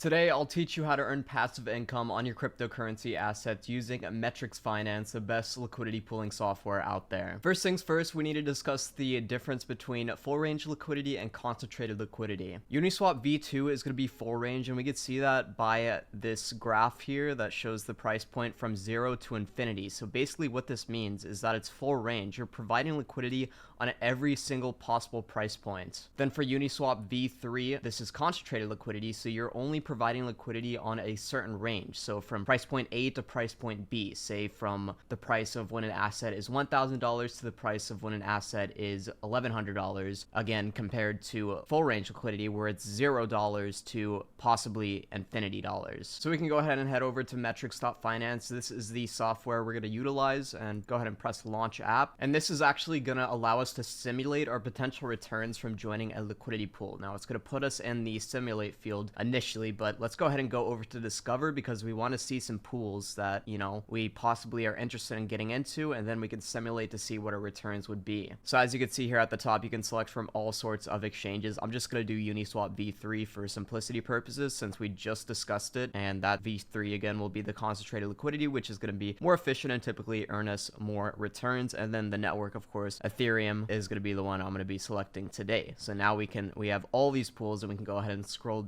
Today, I'll teach you how to earn passive income on your cryptocurrency assets using Metrics Finance, the best liquidity pooling software out there. First things first, we need to discuss the difference between full range liquidity and concentrated liquidity. Uniswap V2 is going to be full range, and we can see that by this graph here that shows the price point from 0 to infinity. So basically what this means is that it's full range. You're providing liquidity on every single possible price point. Then for Uniswap V3, this is concentrated liquidity, so you're only providing liquidity on a certain range. So from price point A to price point B, say from the price of when an asset is $1,000 to the price of when an asset is $1,100, again, compared to full range liquidity where it's $0 to possibly infinity dollars. So we can go ahead and head over to metrics.finance. This is the software we're going to utilize, and go ahead and press launch app. And this is actually going to allow us to simulate our potential returns from joining a liquidity pool. Now it's going to put us in the simulate field initially, but let's go ahead and go over to discover because we want to see some pools that, we possibly are interested in getting into, and then we can simulate to see what our returns would be. So as you can see here at the top, you can select from all sorts of exchanges. I'm just going to do Uniswap V3 for simplicity purposes since we just discussed it, and that V3 again will be the concentrated liquidity, which is going to be more efficient and typically earn us more returns. And then the network, of course, Ethereum is going to be the one I'm going to be selecting today. So now we have all these pools, and we can go ahead and scroll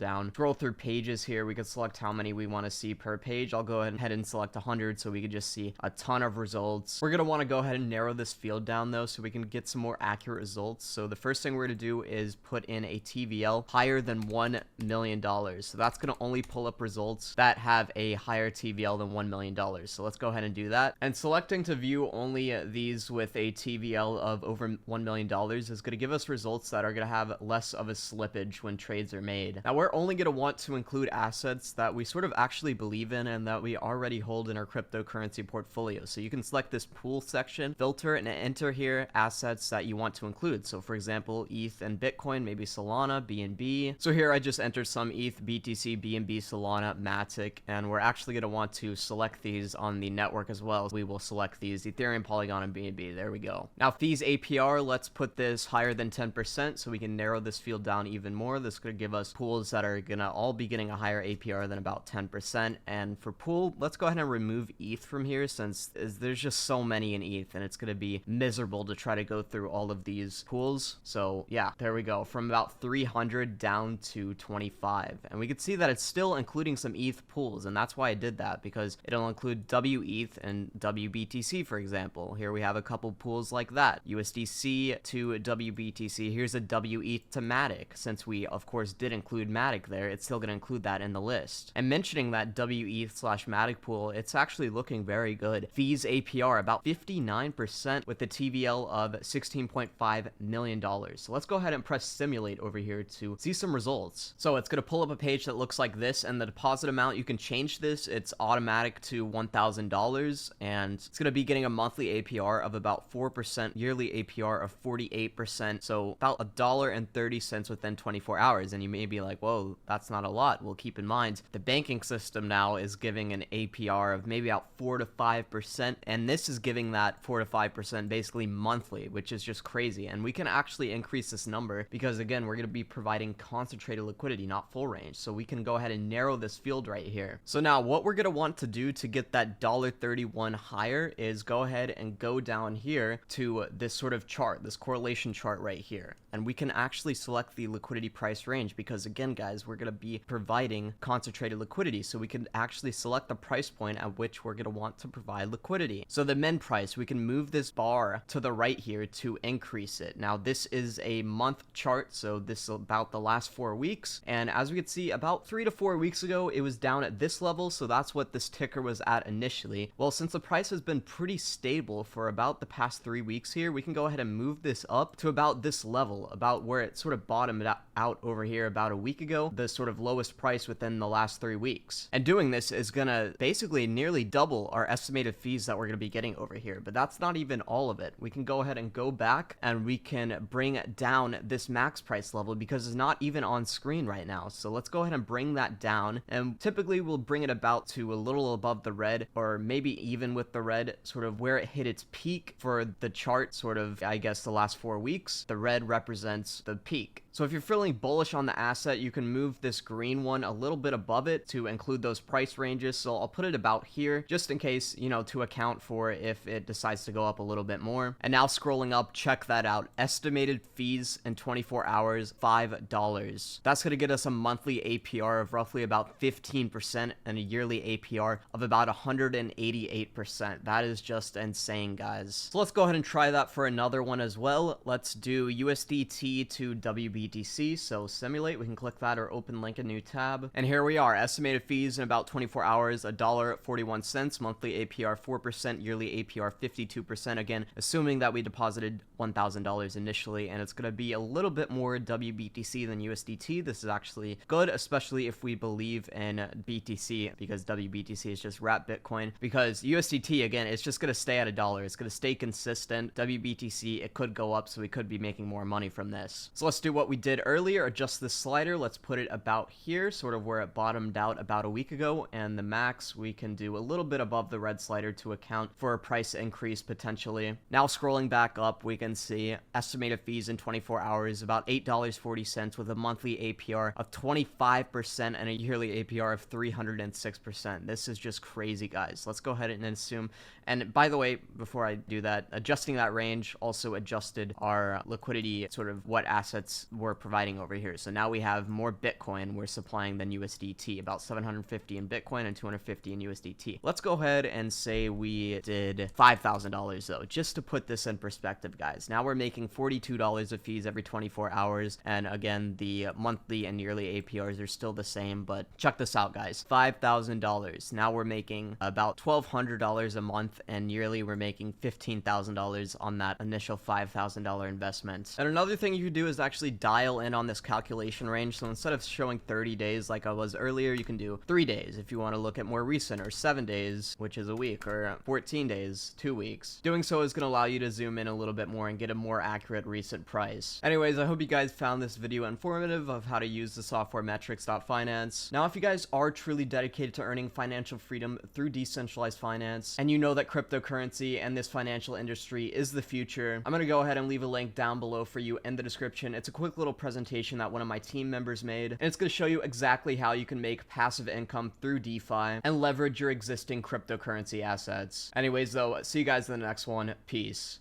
through pages here. We can select how many we want to see per page. I'll go ahead and select 100 so we can just see a ton of results. We're going to want to go ahead and narrow this field down though so we can get some more accurate results. So the first thing we're going to do is put in a TVL higher than $1 million. So that's going to only pull up results that have a higher TVL than $1 million. So let's go ahead and do that. And selecting to view only these with a TVL of over $1 million is going to give us results that are going to have less of a slippage when trades are made. Now we're only going to want to include assets that we sort of actually believe in and that we already hold in our cryptocurrency portfolio. So you can select this pool section, filter, and enter here assets that you want to include. So for example, ETH and Bitcoin, maybe Solana, BNB. So here I just entered some ETH, BTC, BNB, Solana, Matic, and we're actually going to want to select these on the network as well. We will select these Ethereum, Polygon, and BNB. There we go. Now fees APR, let's put this higher than 10% so we can narrow this field down even more. This could give us pools that are going to all be getting a higher APR than about 10%. And for pool, let's go ahead and remove ETH from here since there's just so many in ETH and it's going to be miserable to try to go through all of these pools. So yeah, there we go, from about 300 down to 25. And we can see that it's still including some ETH pools, and that's why I did that, because it'll include WETH and WBTC, for example. Here we have a couple pools like that. USDC to WBTC. Here's a WETH to Matic. Since we of course did include Matic there, it's still going to include that in the list. And mentioning that WETH/Matic pool, it's actually looking very good. Fees APR about 59% with the TVL of $16.5 million. So let's go ahead and press simulate over here to see some results. So it's going to pull up a page that looks like this, and the deposit amount, you can change this. It's automatic to $1,000, and it's going to be getting a monthly APR of about 4%, yearly APR of 48%. So about $1.30 within 24 hours. And you may be like, whoa, that's not a lot. Well, keep in mind, the banking system now is giving an APR of maybe about 4 to 5%. And this is giving that 4 to 5% basically monthly, which is just crazy. And we can actually increase this number because, again, we're going to be providing concentrated liquidity, not full range. So we can go ahead and narrow this field right here. So now what we're going to want to do to get that $1.31 higher is go ahead and go down here to this sort of chart, this correlation chart right here. And we can actually select the liquidity price range because, again, guys, we're going to be providing concentrated liquidity. So we can actually select the price point at which we're going to want to provide liquidity. So the min price, we can move this bar to the right here to increase it. Now this is a month chart, so this is about the last 4 weeks. And as we can see, about 3 to 4 weeks ago, it was down at this level. So that's what this ticker was at initially. Well, since the price has been pretty stable for about the past 3 weeks here, we can go ahead and move this up to about this level, about where it sort of bottomed out over here about a week ago, the sort of lowest price within the last 3 weeks. And doing this is gonna basically nearly double our estimated fees that we're gonna be getting over here. But that's not even all of it. We can go ahead and go back and we can bring down this max price level because it's not even on screen right now. So let's go ahead and bring that down, and typically we'll bring it about to a little above the red, or maybe even with the red, sort of where it hit its peak for the chart, sort of, I guess, the last 4 weeks. The red represents the peak. So if you're feeling bullish on the asset, you can move this green seen one a little bit above it to include those price ranges, so I'll put it about here just in case, you know, to account for if it decides to go up a little bit more. And now scrolling up, check that out. Estimated fees in 24 hours, $5. That's going to get us a monthly APR of roughly about 15% and a yearly APR of about 188%. That is just insane, guys. So let's go ahead and try that for another one as well. Let's do USDT to WBTC. So simulate, we can click that or open link a new tab. And here we are. Estimated fees in about 24 hours, $1.41, monthly APR 4%, yearly APR 52%. Again, assuming that we deposited $1,000 initially, and it's going to be a little bit more WBTC than USDT. This is actually good, especially if we believe in BTC, because WBTC is just wrap Bitcoin. Because USDT, again, it's just going to stay at $1. It's going to stay consistent. WBTC, it could go up, so we could be making more money from this. So let's do what we did earlier, adjust this slider. Let's put it about here, sort of where it bottomed out about a week ago, and the max we can do a little bit above the red slider to account for a price increase potentially. Now scrolling back up, we can see estimated fees in 24 hours about $8.40 with a monthly APR of 25% and a yearly APR of 306%. This is just crazy, guys. Let's go ahead and assume. And by the way, before I do that, adjusting that range also adjusted our liquidity, sort of what assets we're providing over here. So now we have more Bitcoin we're supplying than USDT, about 750 in Bitcoin and 250 in USDT. Let's go ahead and say we did $5,000 though, just to put this in perspective, guys. Now we're making $42 of fees every 24 hours. And again, the monthly and yearly APRs are still the same, but check this out, guys. $5,000. Now we're making about $1,200 a month, and yearly we're making $15,000 on that initial $5,000 investment. And another thing you could do is actually dial in on this calculation range. So instead of showing 30 days like I was earlier, you can do 3 days if you want to look at more recent, or 7 days, which is a week, or 14 days, 2 weeks. Doing so is going to allow you to zoom in a little bit more and get a more accurate recent price. Anyways, I hope you guys found this video informative of how to use the software metrics.finance. Now, if you guys are truly dedicated to earning financial freedom through decentralized finance, and you know that cryptocurrency and this financial industry is the future, I'm going to go ahead and leave a link down below for you in the description. It's a quick little presentation that one of my team members made, and it's going to show you exactly how you can make passive income through DeFi and leverage your existing cryptocurrency assets. Anyways, though, see you guys in the next one. Peace.